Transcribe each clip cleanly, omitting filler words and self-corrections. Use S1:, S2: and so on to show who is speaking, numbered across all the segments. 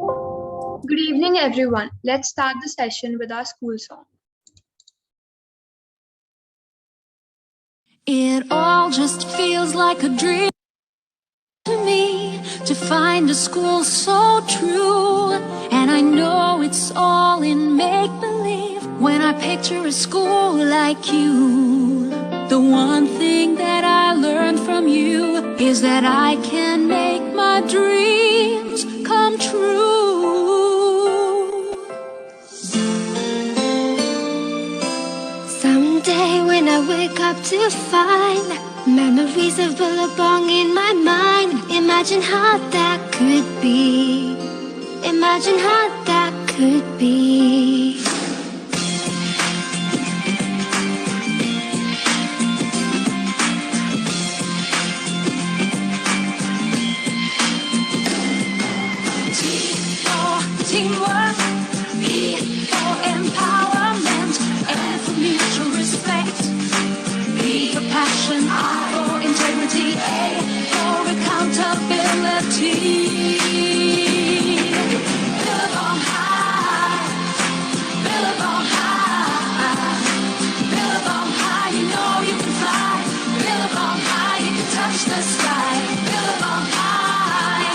S1: Good evening, everyone. Let's start the session with our school song.
S2: It all just feels like a dream to me, to find a school so true. And I know it's all in make-believe when I picture a school like you. The one thing that I learned from you is that I can make my dreams come true. Someday when I wake up to find memories of Billabong in my mind, imagine how that could be. Imagine how that could be. T for teamwork, E for empowerment, and for mutual respect. B for passion, I for integrity, A for accountability. Billabong high, Billabong high, Billabong high, you know you can fly. Billabong high, you can touch the sky. Billabong high,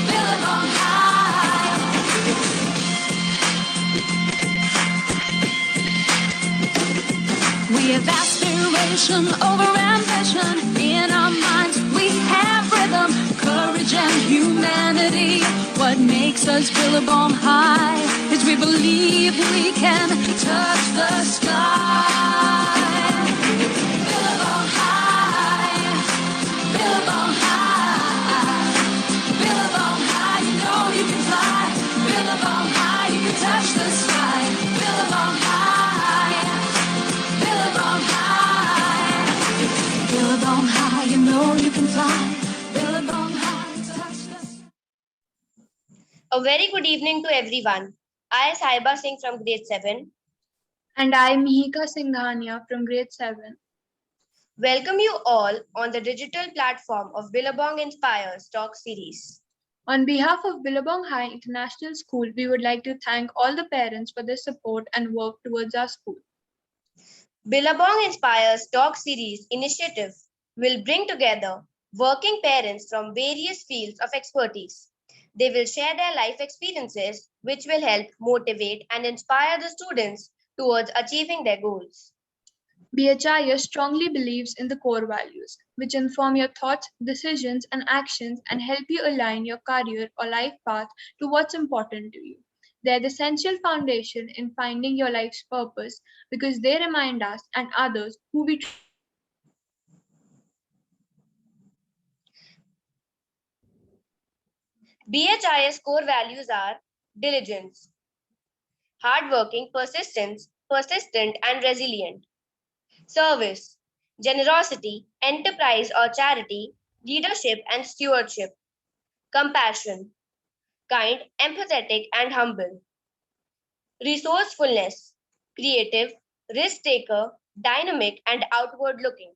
S2: Billabong high. We have aspiration over ambition. In our minds we have rhythm, courage and humanity. What makes us Billabong high is we believe we can touch the sky. Billabong high, Billabong high, Billabong high, you know you can fly. Billabong high, you can touch the sky. Billabong high, Billabong high, Billabong high, you know you can fly. Billabong high, touch the sky.
S3: A very good evening to everyone. I, Saiba Singh from grade 7,
S1: And I, Mihika Singhania from grade 7.
S3: welcome you all on the digital platform of Billabong Inspires Talk series.
S1: On behalf of Billabong High International School, we would like to thank all the parents for their support and work towards our school.
S3: Billabong Inspires Talk series initiative will bring together working parents from various fields of expertise. They will share their life experiences, which will help motivate and inspire the students towards achieving their goals.
S1: BHIS strongly believes in the core values, which inform your thoughts, decisions, and actions and help you align your career or life path to what's important to you. They're the essential foundation in finding your life's purpose because they remind us and others who we
S3: BHIS core values are diligence, hardworking, persistent and resilient. Service, generosity, enterprise or charity, leadership and stewardship. Compassion, kind, empathetic and humble. Resourcefulness, creative, risk taker, dynamic and outward looking.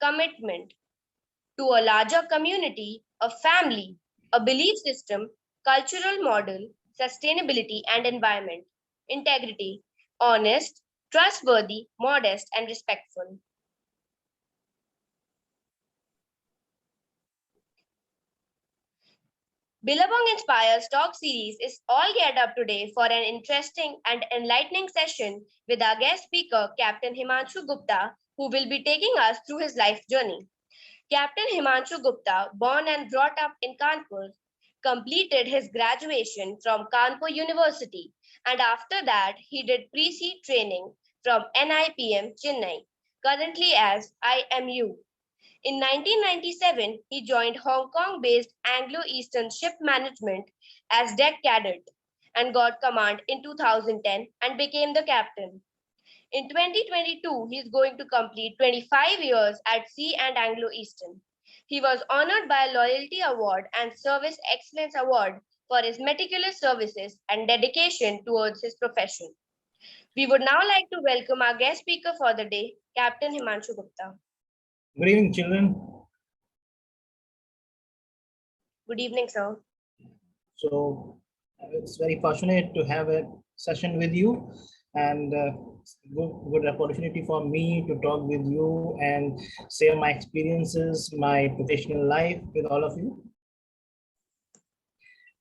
S3: Commitment, to a larger community, a family, a belief system, cultural model, sustainability and environment. Integrity, honest, trustworthy, modest and respectful. Billabong Inspires Talk series is all geared up today for an interesting and enlightening session with our guest speaker, Captain HIMANSHU GUPTA, who will be taking us through his life journey. Captain HIMANSHU GUPTA, born and brought up in Kanpur, completed his graduation from Kanpur University, and after that he did pre-seed training from NIPM Chennai, currently as IMU. In 1997, he joined Hong Kong-based Anglo-Eastern Ship Management as deck cadet and got command in 2010 and became the captain. In 2022, he is going to complete 25 years at sea and Anglo-Eastern. He was honored by a Loyalty Award and Service Excellence Award for his meticulous services and dedication towards his profession. We would now like to welcome our guest speaker for the day, Captain HIMANSHU GUPTA.
S4: Good evening, children.
S3: Good evening, sir.
S4: So it's very fortunate to have a session with you, and good opportunity for me to talk with you and share my experiences, my professional life with all of you.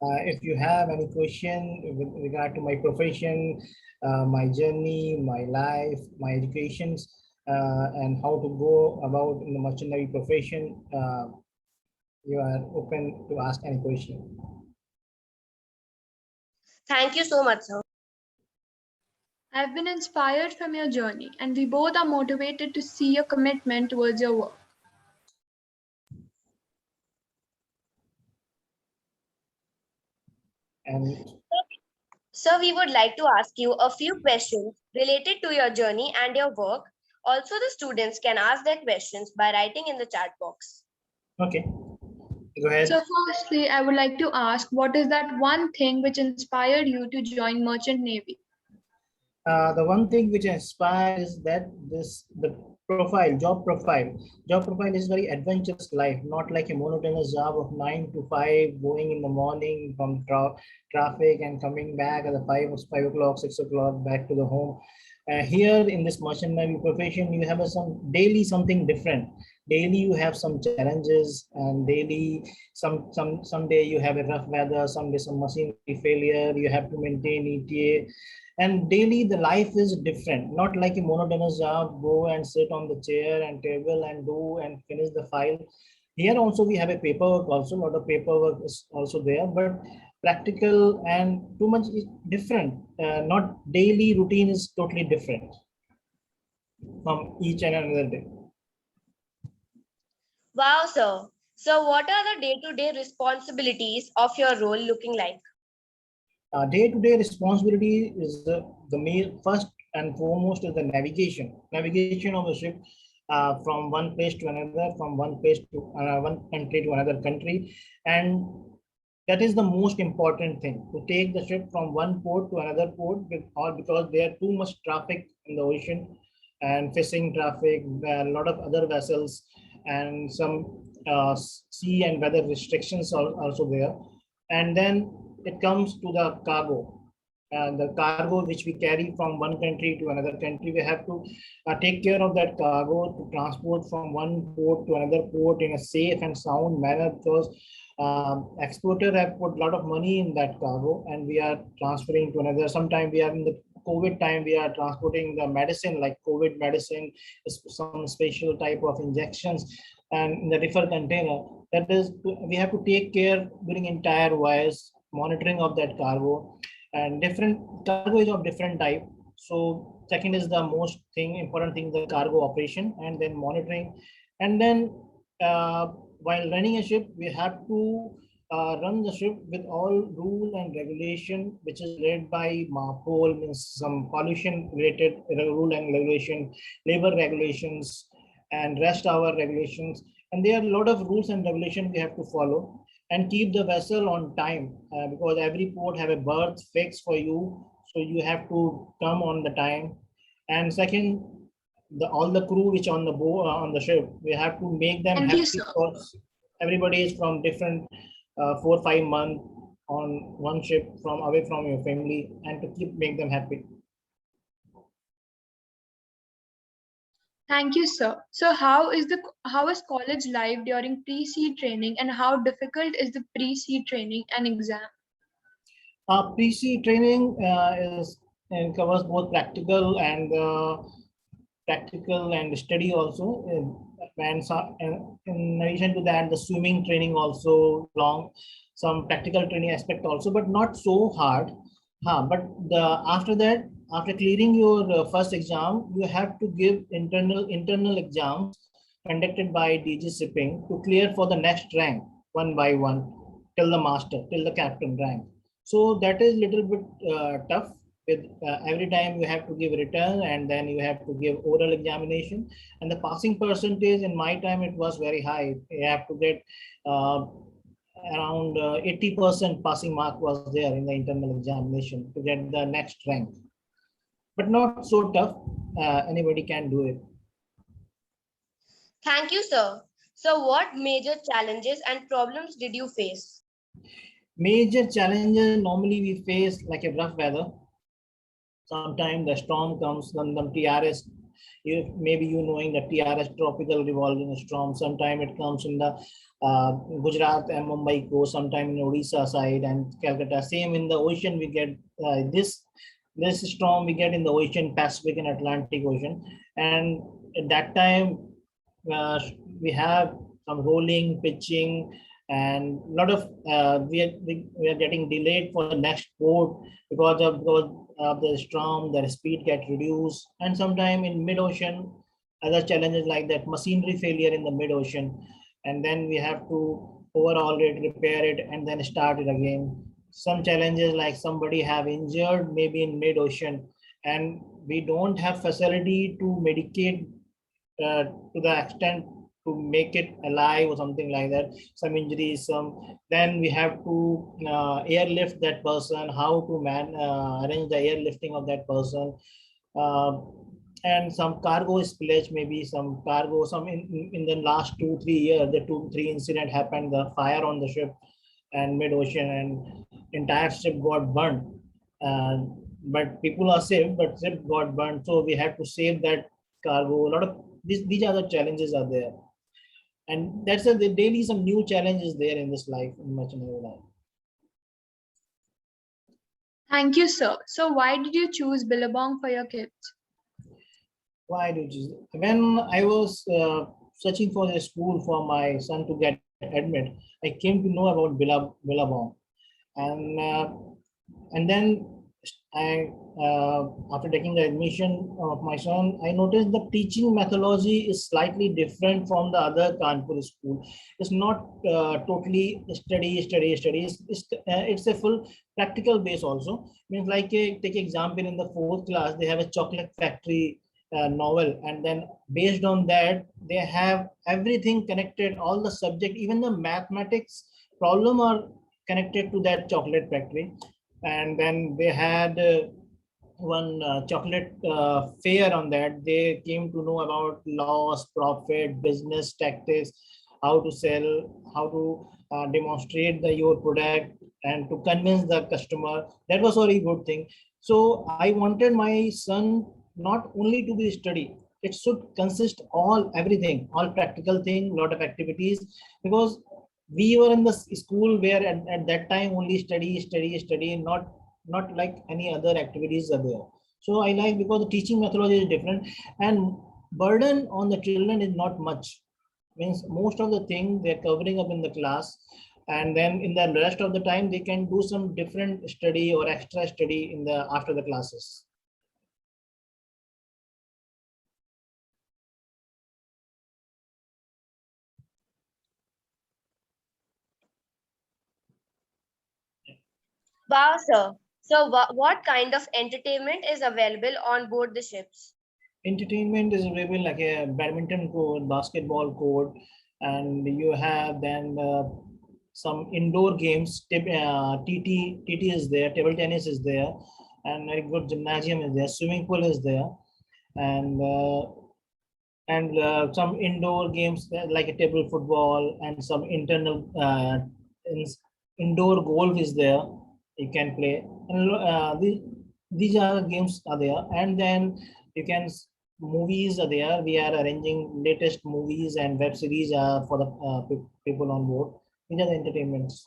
S4: If you have any question with regard to my profession, my journey, my life, my educations, and how to go about in the mercenary profession, you are open to ask any question.
S3: Thank you so much, sir.
S1: I've been inspired from your journey, and we both are motivated to see your commitment towards your work.
S4: And
S3: Sir, we would like to ask you a few questions related to your journey and your work. Also, the students can ask their questions by writing in the chat box.
S4: okay, go ahead.
S1: So, firstly, I would like to ask, what is that one thing which inspired you to join Merchant Navy?
S4: The one thing which inspires is that the job profile is very adventurous life, not like a monotonous job of 9 to 5, going in the morning from traffic and coming back at the 5 o'clock, 6 o'clock back to the home. Here in this merchant navy profession, you have some daily something different. Daily you have some challenges, and daily some day you have a rough weather, some day some machinery failure, you have to maintain ETA, and daily the life is different, not like a monotonous job, go and sit on the chair and table and do and finish the file. Here also we have a paperwork also, a lot of paperwork is also there, but practical and too much is different. Not daily routine is totally different from each and another day.
S3: Wow, sir. So, what are the day-to-day responsibilities of your role looking like?
S4: Day-to-day responsibility is the main, first and foremost is the navigation of the ship from one place to another, from one place to one country to another country, and that is the most important thing, to take the ship from one port to another port, or because there are too much traffic in the ocean and fishing traffic, a lot of other vessels, and some sea and weather restrictions are also there. And then it comes to the cargo, and the cargo which we carry from one country to another country, we have to take care of that cargo to transport from one port to another port in a safe and sound manner, because exporter have put a lot of money in that cargo, and we are transferring to another. Sometime we are in the COVID time, we are transporting the medicine like COVID medicine, some special type of injections, and in the reefer container. That is, we have to take care during entire voyage, monitoring of that cargo, and different cargo is of different type. So second is the most important thing, the cargo operation, and then monitoring. And then while running a ship, we have to run the ship with all rule and regulation which is led by MAPOL, means some pollution related rule and regulation, labor regulations, and rest hour regulations. And there are a lot of rules and regulations we have to follow, and keep the vessel on time, because every port have a berth fixed for you, so you have to come on the time. And second, all the crew which on the boat, on the ship, we have to make them
S1: Thank
S4: happy,
S1: you, sir.
S4: because everybody is from different 4 or 5 months on one ship, from away from your family, and to make them happy.
S1: Thank you, sir. So, how is college life during pre-sea training, and how difficult is the pre-sea training and exam?
S4: Pre-sea training is covers both practical and study also, and so, in addition to that, the swimming training also long, some practical training aspect also, but not so hard. But after that, after clearing your first exam, you have to give internal exams conducted by DG Shipping to clear for the next rank, one by one, till the master, till the captain rank. So that is little bit tough. With every time you have to give return, and then you have to give oral examination, and the passing percentage in my time, it was very high. You have to get around 80% passing mark was there in the internal examination to get the next rank, but not so tough. Anybody can do it.
S3: Thank you, sir. So, what major challenges and problems did you face?
S4: Major challenges normally we face like a rough weather. Sometimes the storm comes, then the TRS, maybe you knowing the TRS tropical revolving storm. Sometimes it comes in the Gujarat and Mumbai coast, sometimes in Odisha side and Calcutta. Same in the ocean, we get this storm we get in the ocean, Pacific and Atlantic Ocean. And at that time, uh, we have some rolling, pitching, and a lot of we are getting delayed for the next port because of the storm. The speed get reduced, and sometime in mid ocean, other challenges like that machinery failure in the mid ocean, and then we have to overhaul it, repair it, and then start it again. Some challenges like somebody have injured maybe in mid ocean, and we don't have facility to medicate to the extent to make it alive or something like that. Some injuries, then we have to airlift that person, how to arrange the airlifting of that person. uh, and some cargo spillage, maybe some cargo, in the last 2 3 years, the 2 3 incident happened, the fire on the ship and mid ocean, and entire ship got burned. uh, but people are safe, but ship got burned, so we had to save that cargo. A lot of these are the challenges are there, and that's a the daily some new challenges there in this life, in merchant navy life.
S1: Thank you, sir. So, why did you choose Billabong for your kids?
S4: Why did you? When I was searching for a school for my son to get admit, I came to know about Billabong, and then I after taking the admission of my son, I noticed the teaching methodology is slightly different from the other Kanpur school. It's not totally study. It's a full practical base also. Means like take example, in the fourth class they have a chocolate factory novel, and then based on that they have everything connected, all the subject, even the mathematics problem are connected to that chocolate factory. And then they had one chocolate fair. On that they came to know about loss, profit, business tactics, how to sell, how to demonstrate your product and to convince the customer. That was a very good thing. So I wanted my son not only to be study, it should consist all everything, all practical thing, lot of activities, because we were in the school where at that time only study, not like any other activities are there. So I like, because the teaching methodology is different, and burden on the children is not much. Means most of the thing they're covering up in the class, and then in the rest of the time they can do some different study or extra study in the after the classes.
S3: Wow, sir. So, what kind of entertainment is available on board the ships?
S4: Entertainment is available like a badminton court, basketball court, and you have then some indoor games. TT is there, table tennis is there, and very good gymnasium is there. Swimming pool is there, and some indoor games like a table football, and some indoor golf is there. You can play, and these are games are there, and then you can movies are there. We are arranging latest movies and web series for the people on board. These are the entertainments.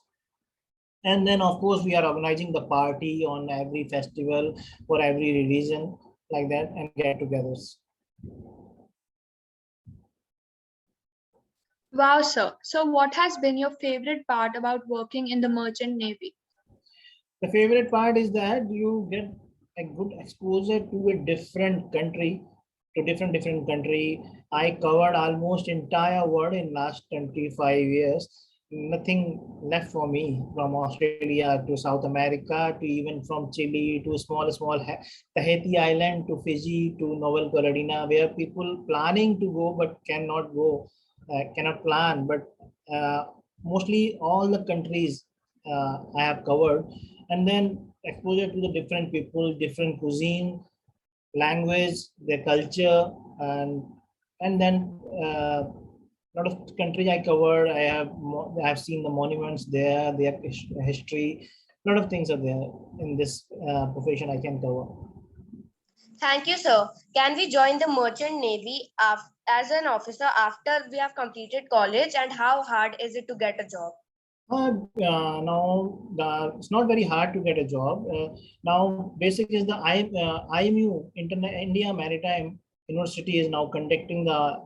S4: And then of course we are organizing the party on every festival for every religion, like that, and get-togethers.
S1: Wow, sir. So, what has been your favorite part about working in the Merchant Navy?
S4: The favorite part is that you get a good exposure to a different country, to different country. I covered almost entire world in last 25 years. Nothing left for me, from Australia to South America to even from Chile to small Tahiti Island to Fiji to Novel Carolina, where people planning to go but cannot go, cannot plan. But mostly all the countries I have covered, and then exposure to the different people, different cuisine, language, their culture, and then lot of countries I covered. I have seen the monuments there, their history. A lot of things are there in this profession I can cover.
S3: Thank you, sir. Can we join the Merchant Navy as an officer after we have completed college, and how hard is it to get a job?
S4: Now, it's not very hard to get a job. Now, basic is the IMU, India Maritime University, is now conducting the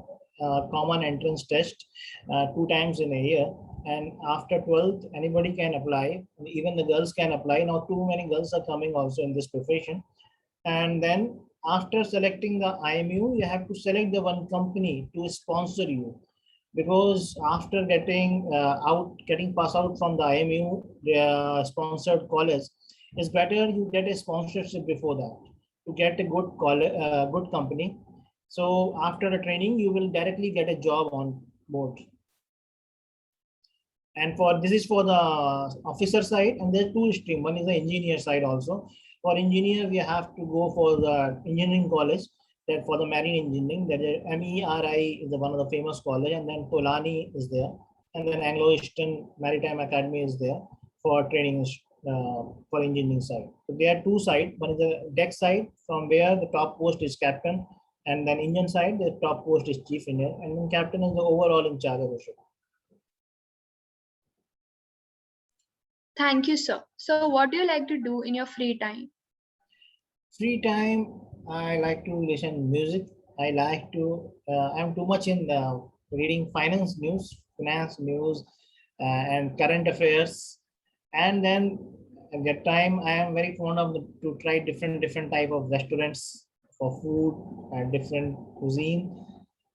S4: common entrance test 2 times in a year. And after 12th, anybody can apply. Even the girls can apply. Now, too many girls are coming also in this profession. And then after selecting the IMU, you have to select the one company to sponsor you, because after getting pass out from the IMU sponsored college, it's better you get a sponsorship before that to get a good college, good company. So after the training, you will directly get a job on board. And for this is for the officer side, and there's two stream. One is the engineer side also. For engineer, we have to go for the engineering college. That for the marine engineering, that is MERI is the one of the famous college, and then Tolani is there, and then Anglo-Eastern Maritime Academy is there for training for engineering side. So there are two sides. One is the deck side, from where the top post is captain, and then engine side, the top post is chief engineer, and then captain is the overall in charge of the ship.
S1: Thank you, sir. So, what do you like to do in your free time?
S4: Free time, I like to listen music. I like to I'm too much in reading finance news and current affairs. And then at that time, I am very fond of to try different type of restaurants for food and different cuisine.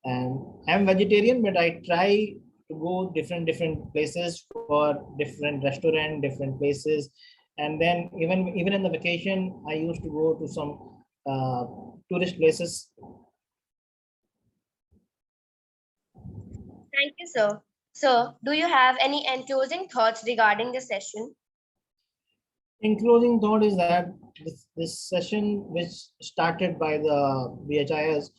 S4: And I'm vegetarian, but I try to go different places for different restaurant, different places. And then even in the vacation, I used to go to some tourist places.
S3: Thank you, sir. Sir, do you have any closing thoughts regarding the session?
S4: In closing thought is that this session, which started by the BHIS, is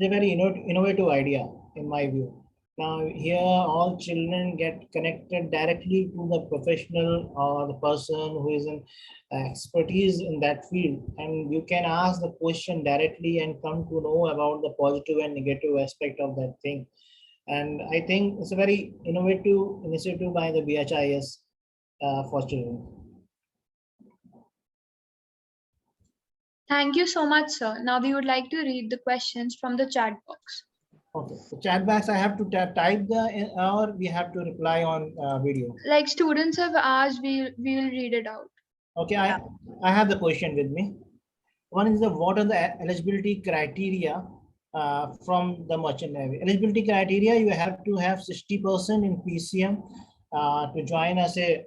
S4: a very innovative idea in my view. Now here all children get connected directly to the professional or the person who is in expertise in that field, and you can ask the question directly and come to know about the positive and negative aspect of that thing. And I think it's a very innovative initiative by the BHIS for children.
S1: Thank you so much, sir. Now we would like to read the questions from the chat box.
S4: Okay, so chat box, I have to type or we have to reply on video.
S1: Like students have asked, we will read it out.
S4: Okay, I have the question with me. One is what are the eligibility criteria from the merchant navy? Eligibility criteria, you have to have 60% in PCM to join as a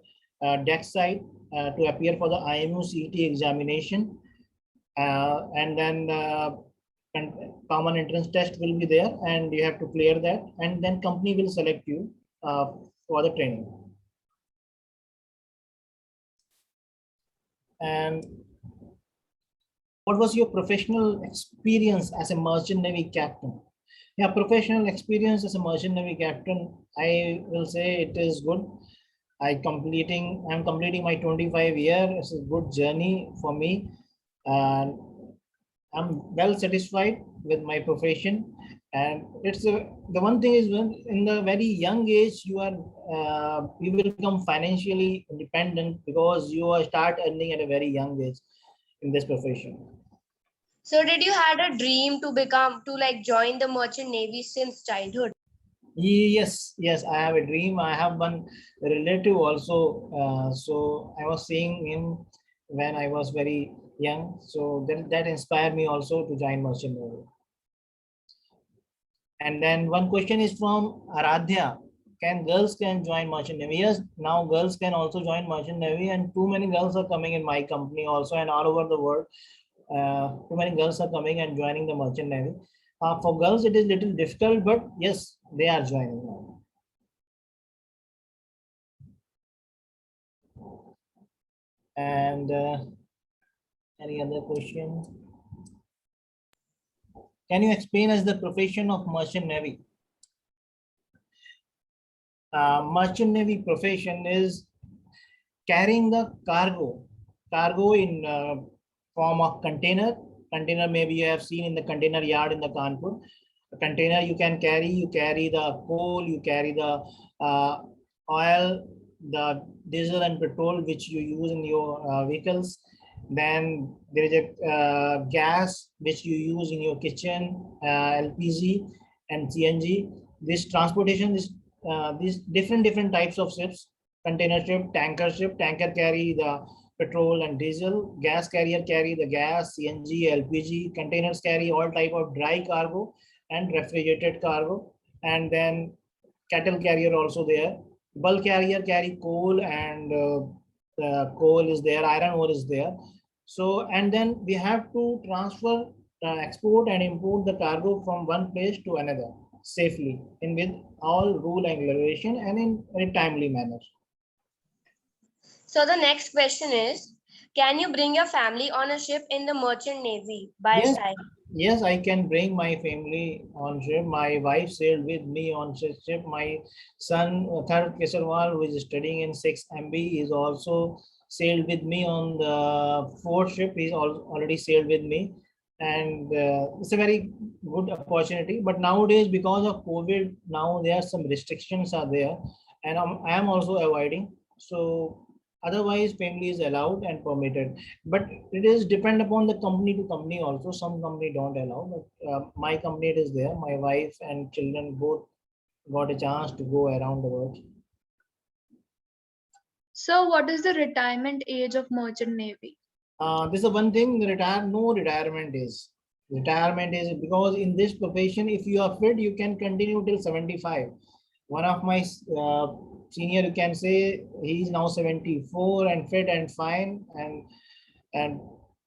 S4: deck side to appear for the IMU CET examination. And then common entrance test will be there, and you have to clear that, and then company will select you for the training. And what was your professional experience as a merchant navy captain? Yeah, professional experience as a merchant navy captain, I will say it is good. I'm completing my 25 year. It's a good journey for me, and I'm well satisfied with my profession. And it's the one thing is, when in the very young age you will become financially independent, because you start earning at a very young age in this profession.
S3: So did you had a dream to join the merchant navy since childhood?
S4: Yes, I have a dream. I have one relative also. So I was seeing him when I was very young. So that inspired me also to join merchant navy. And then one question is from Aradhya. Girls can join merchant navy? Yes, now girls can also join merchant navy, and too many girls are coming in my company also, and all over the world. Too many girls are coming and joining the merchant navy. For girls, it is little difficult, but yes, they are joining now. And any other question? Can you explain us the profession of merchant navy? Merchant Navy profession is carrying the cargo in form of container. Maybe you have seen in the container yard in the Kanpur. A container you can carry. You carry the coal, you carry the oil, the diesel and petrol which you use in your vehicles. Then there is a gas which you use in your kitchen, LPG and CNG. This transportation, these different types of ships: container ship, tanker carry the petrol and diesel, gas carrier carry the gas, CNG, LPG, containers carry all type of dry cargo and refrigerated cargo, and then cattle carrier also there. Bulk carrier carry coal, and coal is there, iron ore is there. So, and then we have to transfer, export and import the cargo from one place to another safely and with all rule and regulation and in a timely manner.
S3: So the next question is, can you bring your family on a ship in the Merchant Navy by
S4: Yes,
S3: style?
S4: yes, I can bring my family on ship. My wife sailed with me on ship. My son, third Kesarwal, who is studying in 6th MB, is also sailed with me on the fourth ship. He's already sailed with me. And it's a very good opportunity. But nowadays, because of COVID, now there are some restrictions are there. And I am also avoiding. So otherwise, family is allowed and permitted, but it is depend upon the company to company also. Some company don't allow, but my company it is there. My wife and children both got a chance to go around the world.
S1: So, what is the retirement age of Merchant Navy?
S4: This is one thing. No retirement is. Retirement is because in this profession, if you are fit, you can continue till 75. One of my senior, you can say, he is now 74 and fit and fine, and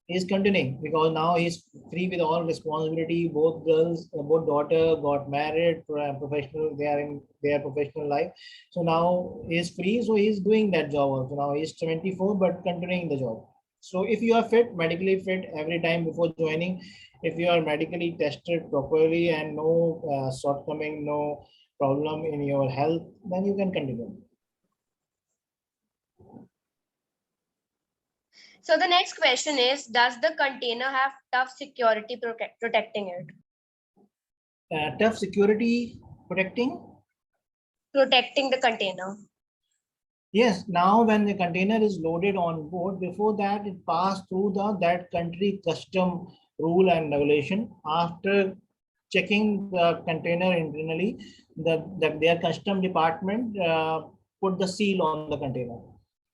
S4: he's continuing because now he's free with all responsibility. Both girls, both daughter got married, professional. They are in their professional life, so now he's free. So he's doing that job also. Now he's 74, but continuing the job. So if you are fit, medically fit every time before joining, if you are medically tested properly and no shortcoming, no problem in your health, then you can continue.
S3: So the next question is, does the container have tough security protecting it?
S4: Tough security protecting?
S3: Protecting the container.
S4: Yes, now when the container is loaded on board, before that it passed through that country custom rule and regulation. After checking the container internally, their custom department put the seal on the container.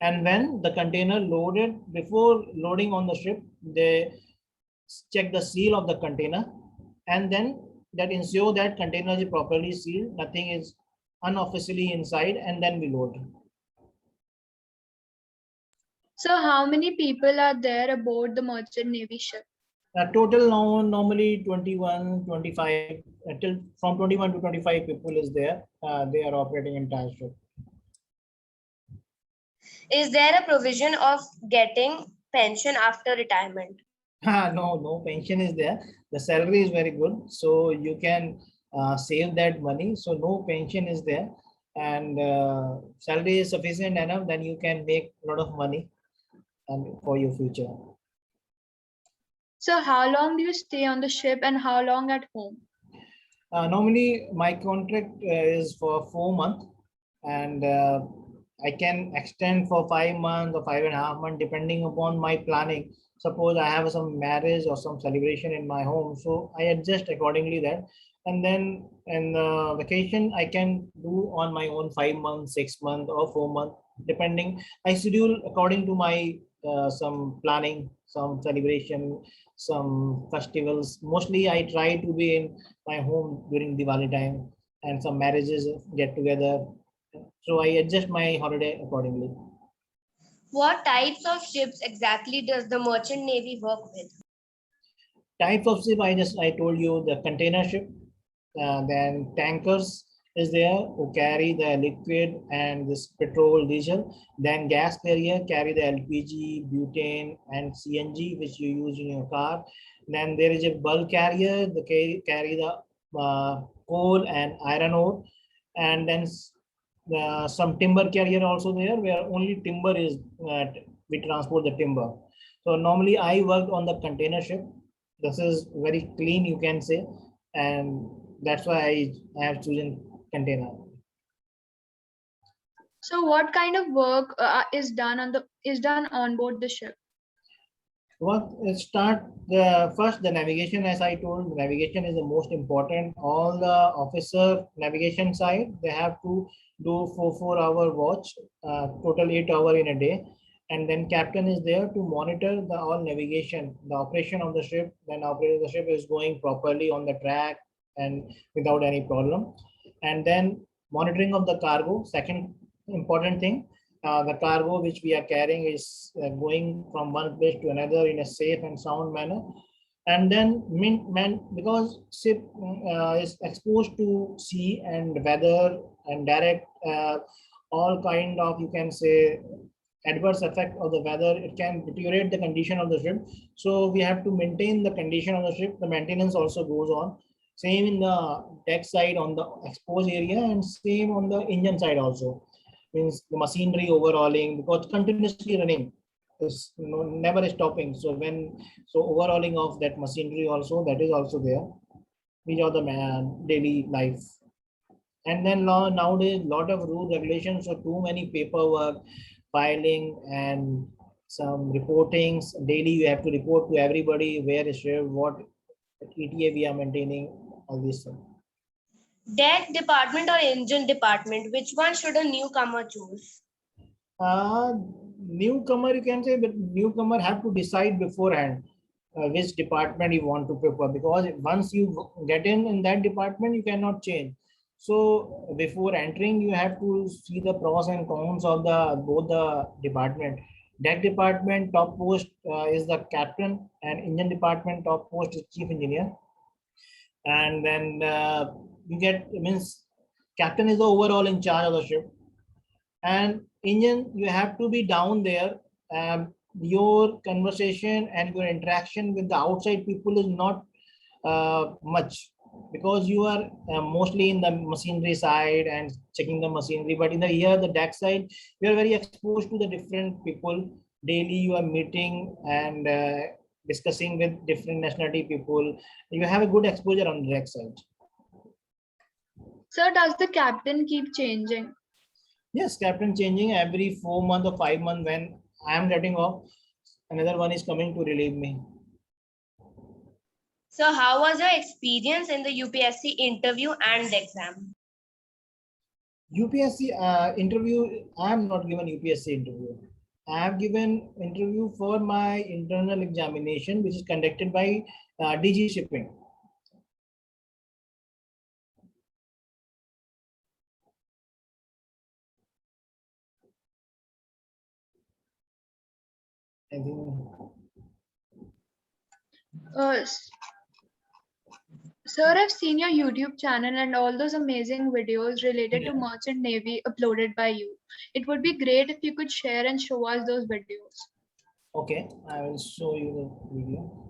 S4: And when the container loaded, before loading on the ship, they check the seal of the container, and then that ensure that container is properly sealed, nothing is unofficially inside, and then we load.
S1: So, how many people are there aboard the Merchant Navy ship?
S4: Total now normally 21, 25, till from 21 to 25 people is there. They are operating entire ship.
S3: Is there a provision of getting pension after retirement?
S4: No pension is there. The salary is very good, so you can save that money. So no pension is there, and salary is sufficient enough. Then you can make a lot of money and for your future.
S1: So, how long do you stay on the ship and how long at home?
S4: Normally, my contract is for 4 months, and I can extend for 5 months or 5.5 months depending upon my planning. Suppose I have some marriage or some celebration in my home, so I adjust accordingly that. And then in the vacation, I can do on my own 5 months, 6 months, or 4 months, depending. I schedule according to my some planning, some celebration, some festivals. Mostly, I try to be in my home during Diwali time, and some marriages get together. So I adjust my holiday accordingly.
S3: What types of ships exactly does the Merchant Navy work with?
S4: Types of ship, I told you the container ship, then tankers is there who carry the liquid and this petrol, diesel. Then gas carrier carry the LPG, butane, and CNG which you use in your car. Then there is a bulk carrier, carry the coal and iron ore, and then some timber carrier also there, where only timber is we transport the timber. So normally I worked on the container ship. This is very clean, you can say, and that's why I have chosen container.
S1: So what kind of work is done on board the ship?
S4: What start first the navigation. As I told, navigation is the most important. All the officer navigation side, they have to do 4 hour watch, total 8 hour in a day, and then captain is there to monitor the all navigation, the operation of the ship. Then operating the ship is going properly on the track and without any problem, and then monitoring of the cargo. Second important thing, the cargo which we are carrying is going from one place to another in a safe and sound manner. And then because ship is exposed to sea and weather and direct all kind of, you can say, adverse effect of the weather, it can deteriorate the condition of the ship. So we have to maintain the condition of the ship. The maintenance also goes on. Same in the deck side on the exposed area, and same on the engine side also. Means the machinery overhauling, because continuously running is never stopping. So overhauling of that machinery also, that is also there. These are the daily life. And then nowadays lot of rule regulations, so too many paperwork, filing, and some reportings. Daily you have to report to everybody where is share, what ETA we are maintaining, all these things.
S3: Deck department or engine department, which one should a newcomer choose?
S4: Newcomer, you can say, but newcomer have to decide beforehand which department you want to prefer, because once you get in that department, you cannot change. So before entering, you have to see the pros and cons of the both the department. Deck department top post is the captain, and engine department top post is chief engineer. And then you get, means captain is the overall in charge of the ship, and engine you have to be down there. Your conversation and your interaction with the outside people is not much, because you are mostly in the machinery side and checking the machinery. But in the here, the deck side, you are very exposed to the different people. Daily you are meeting and discussing with different nationality people. You have a good exposure on the deck side.
S1: Sir, does the captain keep changing?
S4: Yes, captain changing every 4 months or 5 months. When I am getting off, another one is coming to relieve me.
S3: So how was your experience in the UPSC interview and exam?
S4: UPSC interview, I am not given UPSC interview. I have given interview for my internal examination, which is conducted by DG Shipping. I think.
S1: Sir, I've seen your YouTube channel and all those amazing videos related to Merchant Navy uploaded by you. It would be great if you could share and show us those videos.
S4: Okay, I will show you the video.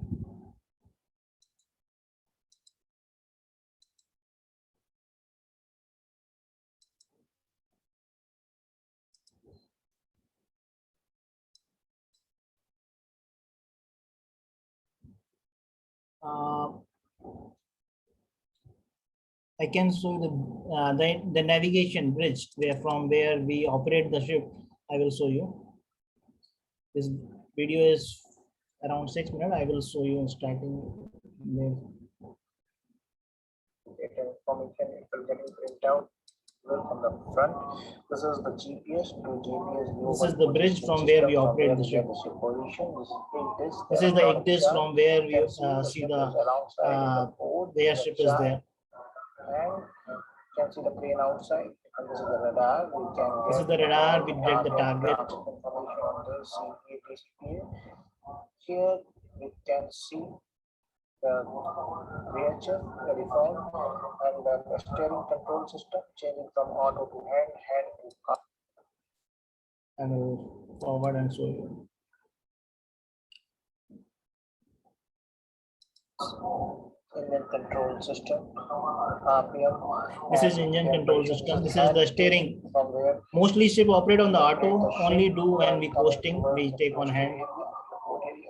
S4: I can show the navigation bridge where from where we operate the ship. I will show you. This video is around 6 minutes. I will show you starting there. Information, it will get print out from the front. This is the GPS to GPS. This is the bridge from where we operate the ship. This is the IGDIS from where we see the their ship is there. And you can see the crane outside. And this is the radar. This is the radar. We detect the target. Information on the CPA. Here we can see the reaction, the reform, and the steering control system changing from auto to hand to car. I will forward and show you. engine control system, RPM. This is engine control system. This is the steering. Mostly ship operate on the auto. Only do when we coasting, we take on hand.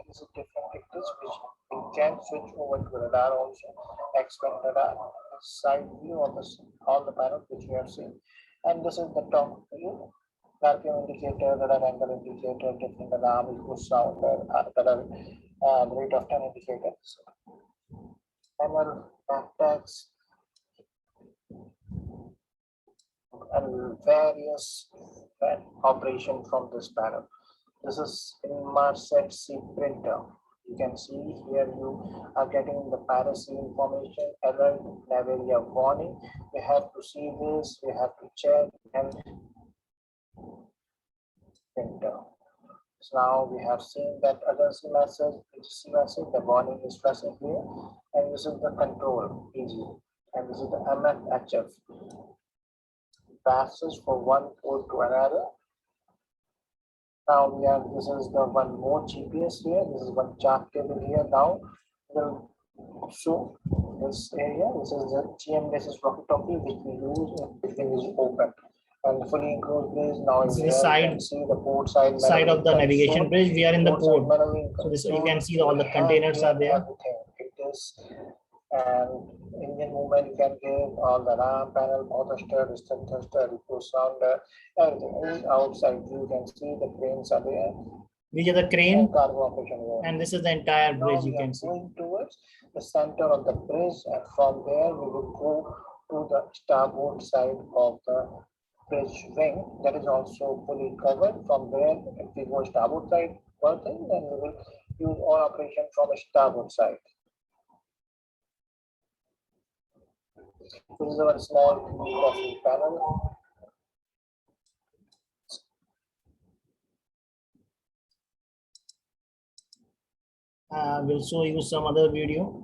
S4: This is different pictures which we can switch over to radar also. Expand radar, side view of this, all the panels which we have seen. And this is the top view. RPM indicator, radar angle indicator, different alarm, echo sound, radar rate of turn indicators. Panel tags and various operation from this panel. This is Inmarsat C printer. You can see here you are getting the piracy information, alert, area warning. We have to see this, we have to check and printer. So now we have seen that urgency message, the warning is flashing here, and this is the control PG, and this is the MFHF. Passes from one port to another. Now this is the one more GPS here. This is one chart cable here. Now we'll show this area. This is the GM basis walkie-talkie which we use if everything is open. And fully enclosed bridge. Now this is side, see the port side of the navigation bridge. We are in the port. So this you can see all the containers are there. It is and engine movement you can give all the alarm panel, thruster, distant thruster, echo sounder, everything is outside. You can see the cranes are there. These are the crane cargo operation, and this is the entire bridge. Now you can see going towards the center of the bridge, and from there we will go to the starboard side of the bridge wing that is also fully covered. From there, if we go starboard side working, then we will use all operation from a starboard side. This is a small coffee panel. We'll show you some other video.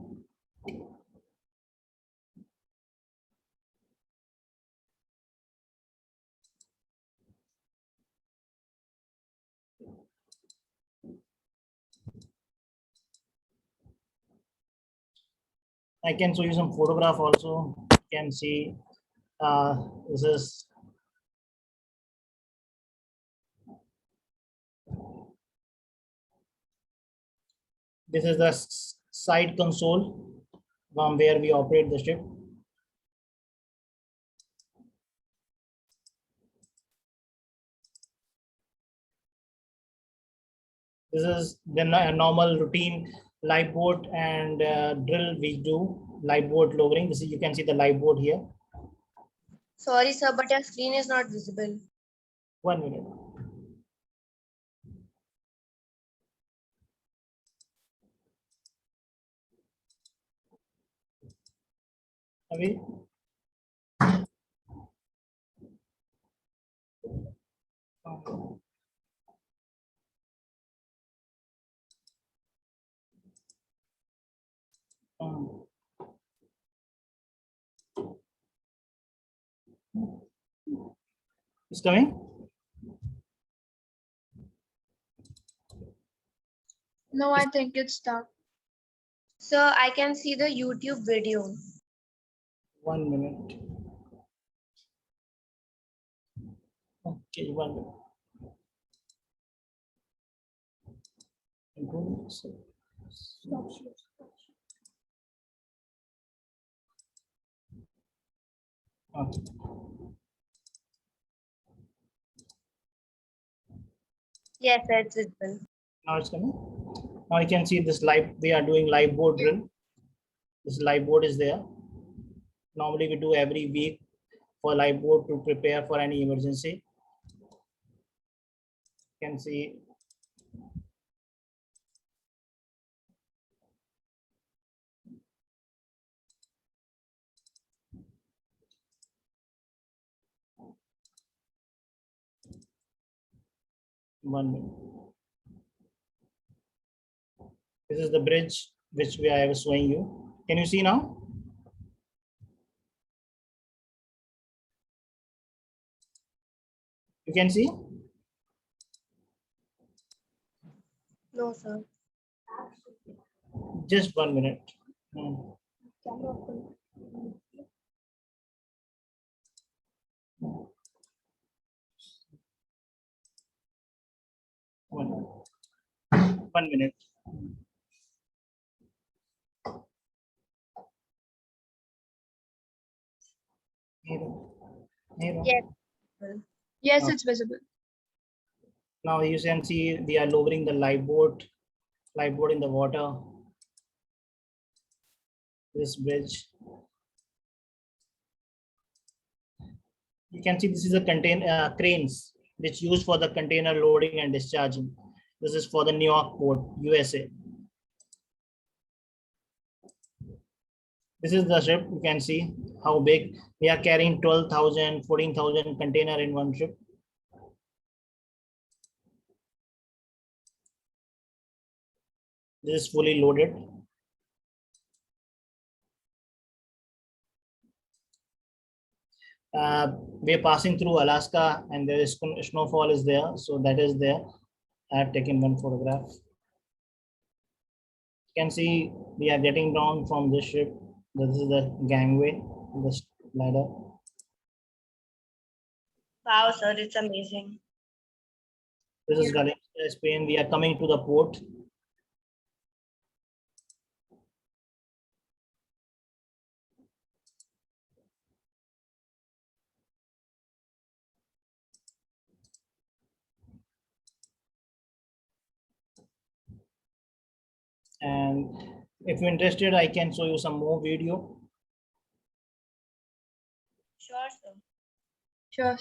S4: I can show you some photograph also. You can see this is the side console from where we operate the ship. This is the normal routine live boat and drill we do, live boat lowering. This is, you can see the live boat here.
S3: Sorry, sir, but your screen is not visible.
S4: 1 minute. Avi? It's coming?
S1: No, I think it's stuck.
S3: Sir, I can see the YouTube video.
S4: 1 minute. Okay, 1 minute. Okay.
S3: Yes, sir, it's visible.
S4: Now it's coming. Now you can see this live, we are doing live board drill. This live board is there. Normally we do every week for live board to prepare for any emergency. You can see one minute. This is the bridge which I was showing you. Can you see now? You can see?
S3: No, sir.
S4: Just 1 minute. One minute.
S3: Yes.
S1: Yes,
S4: Now,
S1: it's visible.
S4: now you can see they are lowering the lifeboat in the water. This bridge. You can see this is a cranes which used for the container loading and discharging. This is for the New York port, USA. This is the ship. You can see how big. We are carrying 12,000, 14,000 container in one ship. This is fully loaded. We are passing through Alaska and there is snowfall is there. So that is there. I have taken one photograph. You can see we are getting down from this ship. This is the gangway, this ladder.
S3: Wow, sir, it's amazing.
S4: This is Galicia, Spain. We are coming to the port. And if you're interested, I can show you some more video.
S3: Sure, sir.
S1: Sure.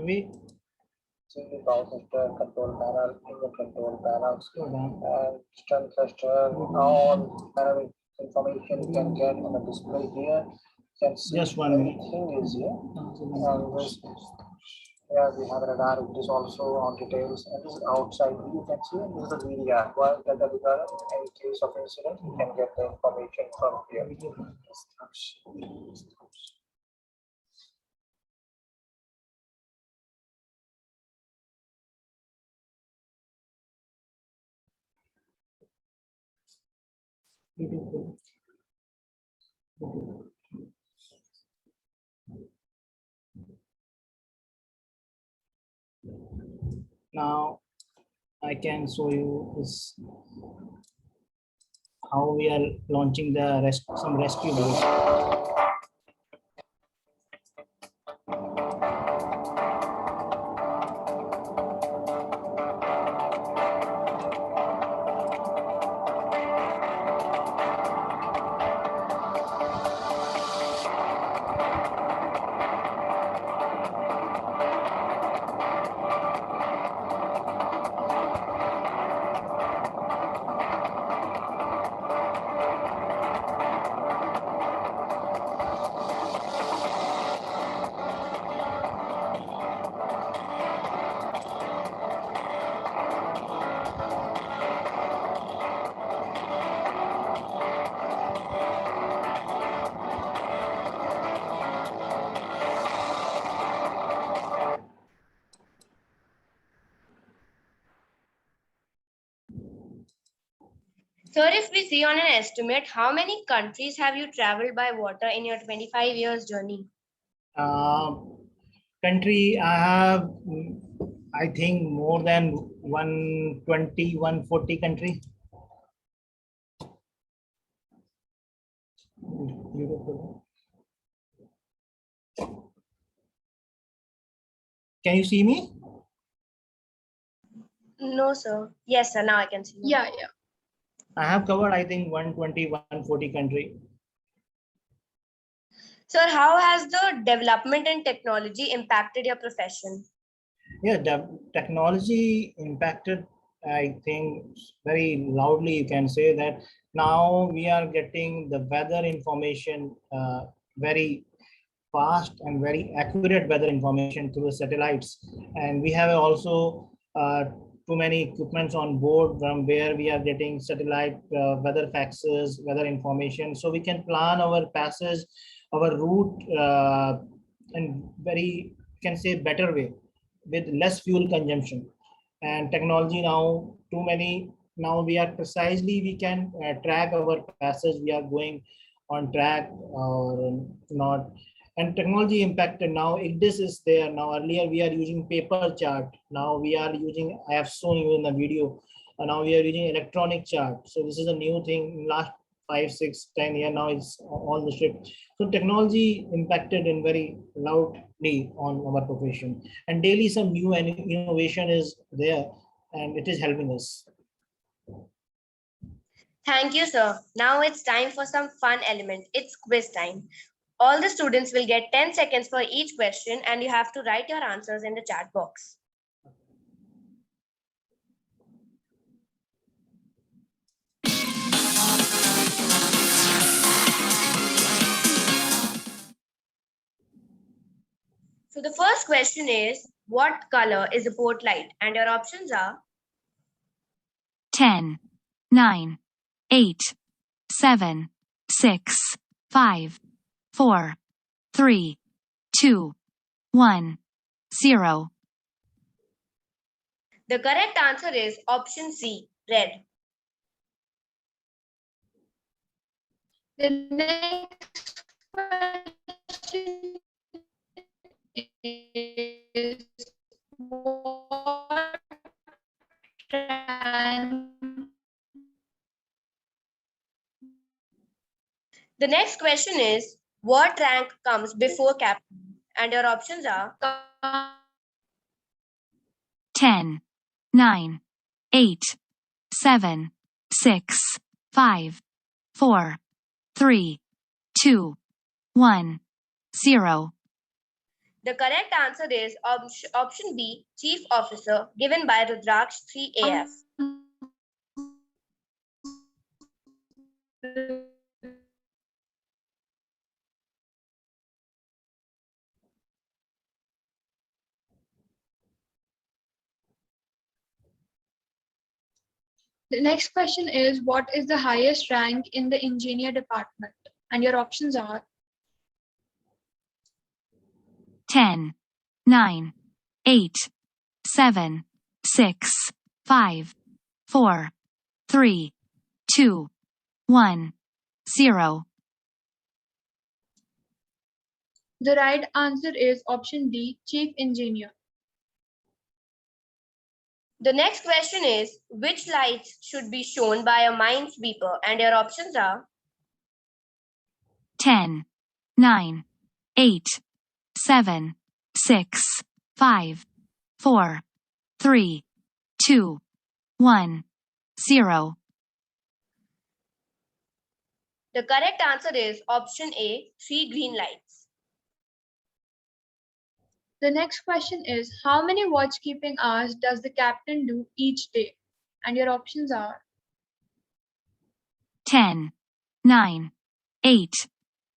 S4: We
S5: the power system, control panel, engine control panels,
S4: slow down.
S5: and strength tester, all parametric information you can get on the display here. You can see
S4: Just 1 minute.
S5: everything is here. And this, yeah, we have radar, it is also on details, and this is outside view. You can see this is the VDR. Why that because in case of incident, you can get the information from here.
S4: Now I can show you this how we are launching the some rescue boat.
S3: Sir, if we see on an estimate, how many countries have you traveled by water in your 25 years journey?
S4: Country I have, I think more than 120, 140 country. Can you see me?
S3: No, sir. Yes, sir. Now I can see.
S1: Yeah.
S4: I have covered, I think 120, 140 country.
S3: Sir, how has the development in technology impacted your profession?
S4: Yeah, the technology impacted, I think, very loudly. You can say that now we are getting the weather information very fast and very accurate weather information through the satellites. And we have also too many equipments on board from where we are getting satellite weather faxes, weather information. So we can plan our passage, our route in very can say better way with less fuel consumption. And technology now too many, now we are precisely, we can track our passage, we are going on track or not. And technology impacted, now this is there. Now earlier we are using paper chart, now we are using, I have shown you in the video, now we are using electronic chart. So this is a new thing in last 5, 6, 10 years. Now it's on the shift. So technology impacted in very loudly on our profession, and daily some new innovation is there, and it is helping us.
S3: Thank you, sir. Now it's time for some fun element. It's quiz time. All the students will get 10 seconds for each question, and you have to write your answers in the chat box. So the first question is, what color is a port light? And your options are
S2: 10, 9, 8, 7, 6, 5, 4, 3, 2, 1, 0.
S3: the correct answer is option C, red.
S1: The next question is, what rank
S3: The next question is, what rank comes before CAPT? And your options are
S2: 10, 9, 8, 7, 6, 5, 4, 3, 2, 1, 0.
S3: the correct answer is option B, Chief Officer, given by Rudraksh 3AF.
S1: The next question is, what is the highest rank in the engineer department? And your options are
S2: 10, 9, 8, 7, 6, 5, 4, 3, 2, 1, 0.
S1: the right answer is option D, Chief Engineer.
S3: The next question is, which lights should be shown by a minesweeper? And your options are
S2: 10, 9, 8, 7, 6, 5, 4, 3, 2, 1, 0.
S3: the correct answer is option A, 3 green lights.
S1: The next question is, how many watchkeeping hours does the captain do each day? And your options are
S2: 10, 9, 8,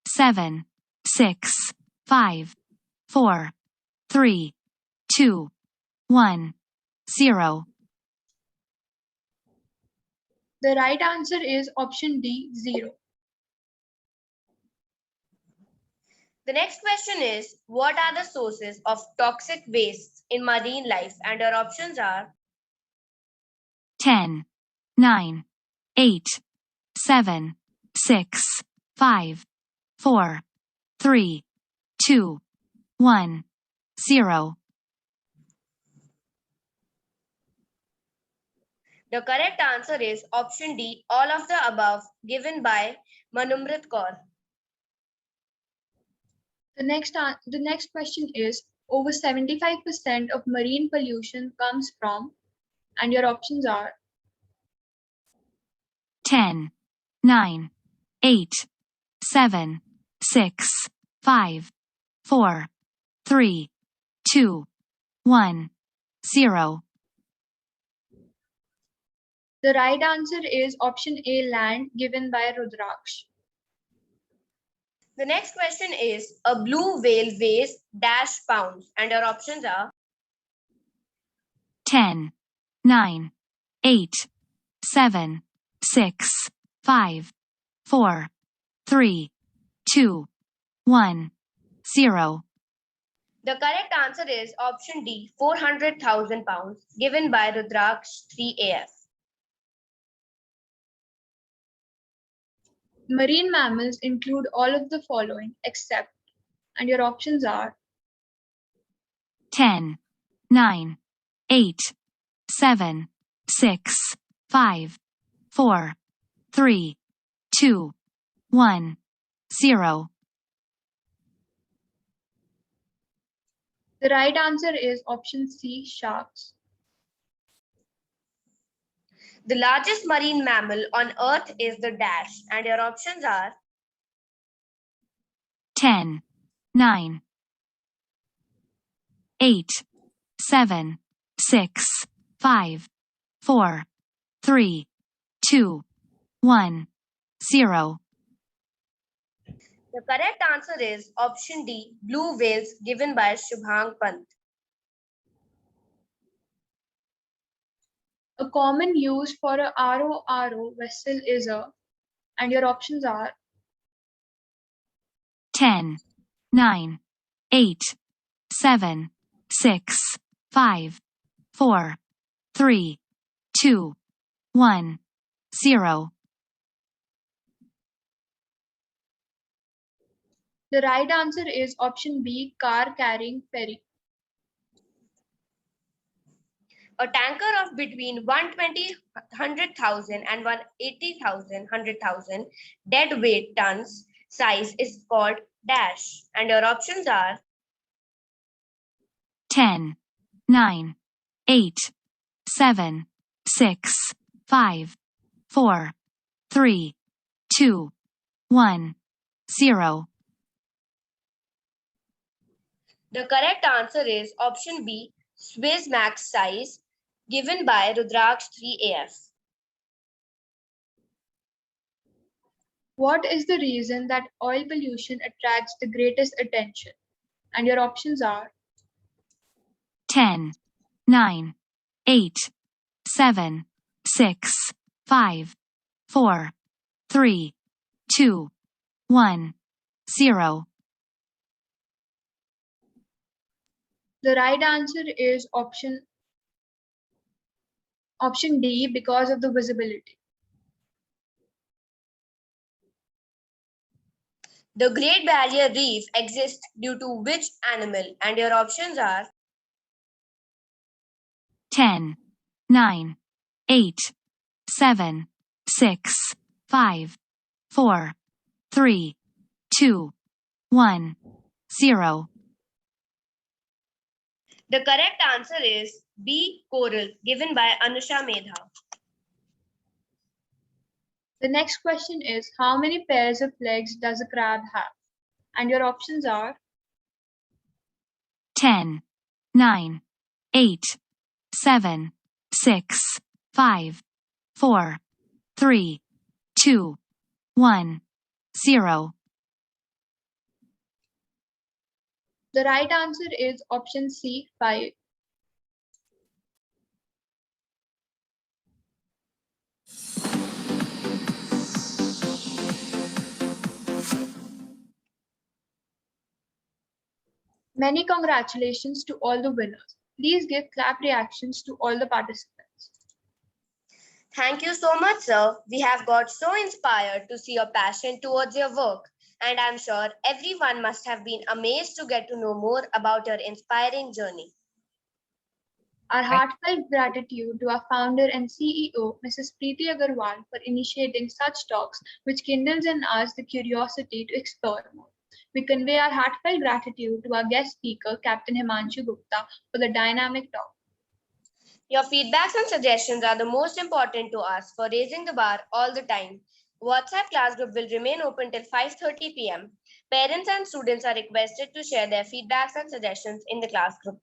S2: 7, 6, 5, 4, 3, 2, 1, 0.
S1: the right answer is option D, 0.
S3: The next question is, what are the sources of toxic waste in marine life? And your options are
S2: 10, 9, 8, 7, 6, 5, 4, 3, 2, 1, 0.
S3: the correct answer is option D, all of the above, given by Manumrit Kaur.
S1: The next question is, over 75% of marine pollution comes from, and your options are
S2: 10, 9, 8, 7, 6, 5, 4, 3, 2, 1, 0.
S1: the right answer is option A, land, given by Rudraksh.
S3: The next question is, a blue whale weighs dash pounds, and your options are
S2: 10, 9, 8, 7, 6, 5, 4, 3, 2, 1, 0.
S3: The correct answer is option D, 400,000 pounds, given by Rudraksh 3AF.
S1: Marine mammals include all of the following except, and your options are
S2: 10, 9, 8, 7, 6, 5, 4, 3, 2, 1, 0.
S1: the right answer is option C, sharks.
S3: The largest marine mammal on Earth is the dash, and your options are
S2: 10, 9, 8, 7, 6, 5, 4, 3, 2, 1, 0.
S3: the correct answer is option D, blue whales, given by Shubhang Pant.
S1: A common use for a RO vessel is a, and your options are
S2: 10, 9, 8, 7, 6, 5, 4, 3, 2, 1, 0.
S1: the right answer is option B, car carrying ferry.
S3: A tanker of between 120 100,000 and 180,000 100,000 dead weight tons size is called dash, and your options are
S2: 10, 9, 8, 7, 6, 5, 4, 3, 2, 1, 0.
S3: the correct answer is option B, SUEZMAX size, given by Rudraksh 3AF.
S1: What is the reason that oil pollution attracts the greatest attention? And your options are
S2: 10, 9, 8, 7, 6, 5, 4, 3, 2, 1, 0.
S1: the right answer is option D, because of the visibility.
S3: The Great Barrier Reef exists due to which animal? And your options are
S2: 10, 9, 8, 7, 6, 5, 4, 3, 2, 1, 0.
S3: the correct answer is B, coral, given by Anusha Medha.
S1: The next question is, how many pairs of legs does a crab have? And your options are
S2: 10, 9, 8, 7, 6, 5, 4, 3, 2, 1, 0.
S1: the right answer is option C, 5. Many congratulations to all the winners. Please give clap reactions to all the participants.
S3: Thank you so much, sir. We have got so inspired to see your passion towards your work, and I'm sure everyone must have been amazed to get to know more about your inspiring journey.
S1: Our heartfelt gratitude to our founder and CEO, Mrs. Preeti Agarwal, for initiating such talks, which kindles in us the curiosity to explore more. We convey our heartfelt gratitude to our guest speaker, Captain HIMANSHU Gupta, for the dynamic talk.
S3: Your feedbacks and suggestions are the most important to us for raising the bar all the time. WhatsApp class group will remain open till 5:30 p.m. Parents and students are requested to share their feedbacks and suggestions in the class group.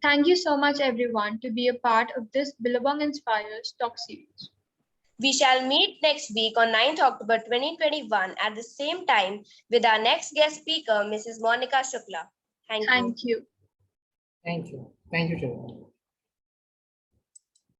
S1: Thank you so much, everyone, to be a part of this Billabong Inspires talk series.
S3: We shall meet next week on 9th October 2021 at the same time with our next guest speaker, Mrs. Monica Shukla. Thank you.
S1: Thank you.
S4: Thank you. Thank you, Shiva.